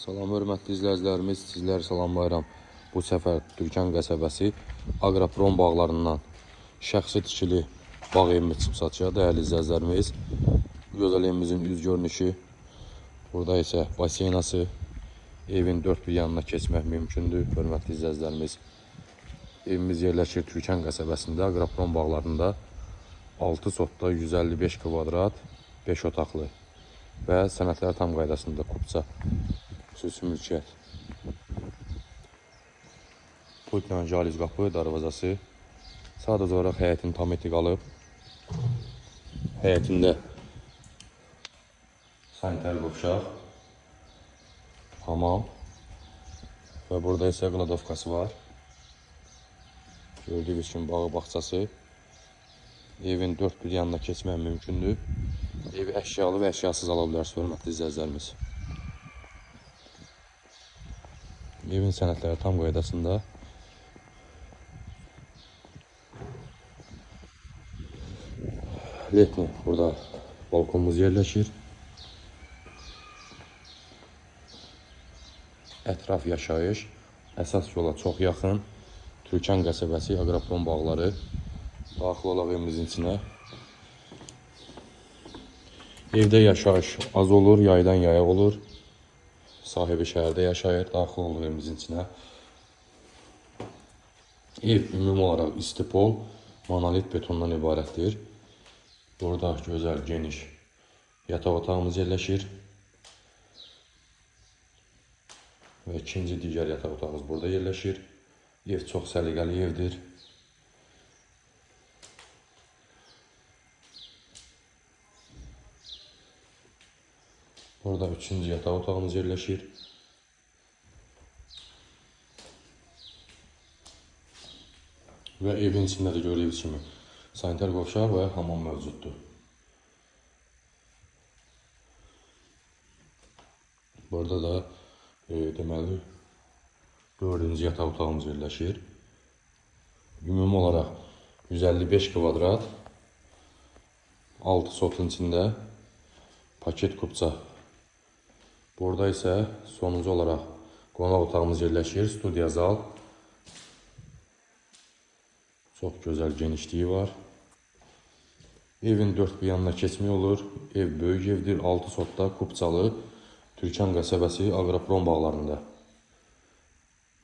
Salam, hörmətli izləyicilərimiz, sizləri salamlayıram. Bu səfər Türkan qəsəbəsi Aqroprom bağlarından şəxsi tikili bağ evimiz çıxıb satıya, dəyərli izləyicilərimiz. Gözəl evimizin üz görünüşü. Burada isə baseynası, evin dörd bir yanına keçmək mümkündür, hörmətli izləyicilərimiz. Evimiz yerləşir Türkan qəsəbəsində, Aqroprom bağlarında 6 sotda 155 kvadrat, 5 otaqlı və sənədlər tam qaydasında kupça xüsusi mülkiyyət. Pultla jaliz qapı, darvazası. Sadəcə olaraq həyətin tam eti qalıb. Həyətində sanitar qovşaq, hamam və burada isə qladovkası var. Gördüyünüz kimi bağı bağçası. Evin dörd bir yanına keçmək mümkündür. Evi əşyalı və əşyasız ala bilərsiniz, hörmətli izləyicilərimiz. Evin sənədləri tam qaydasında. Letni burada balkonumuz yerləşir. Ətraf yaşayış, əsas yola çox yaxın. Türkan qəsəbəsi, Aqroprom bağları. Daxil olaq evimizin içinə. Evdə yaşayış az olur, yaydan yaya olur. Sahibi şəhərdə yaşayır, daxil olur evimizin içinə. Ev ümumi olaraq istipol, monolit betondan ibarətdir. Burada gözəl, geniş yataq otağımız yerləşir. Və ikinci digər yataq otağımız burada yerləşir. Ev çox səliqəli evdir. Burada üçüncü yataq otağımız yerləşir. Və evin içində də gördüyünüz kimi sanitar qovşaq və hamam mövcuddur. Burada da deməli 4-cü yataq otağımız yerləşir. Ümumi olaraq 155 kvadrat, 6 sotun içində paket kupça. Burada isə sonuncu olaraq qonaq otağımız yerləşir, studiya zal. Çox gözəl genişliyi var. Evin dörd bir yanına keçmək olur. Ev böyük evdir, 6 sotda kupçalı Türkan qəsəbəsi Aqroprom bağlarında.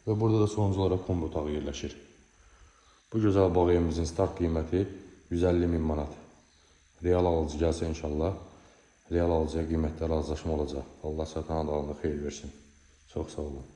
Və burada da sonuncu olaraq kombi otağı yerləşir. Bu gözəl bağ evimizin start qiyməti 150.000 manat. Real alıcı gəlsə inşallah, real alıcıya qiymətlər razılaşma olacaq. Allah satan adalığında xeyir versin. Çox sağ olun.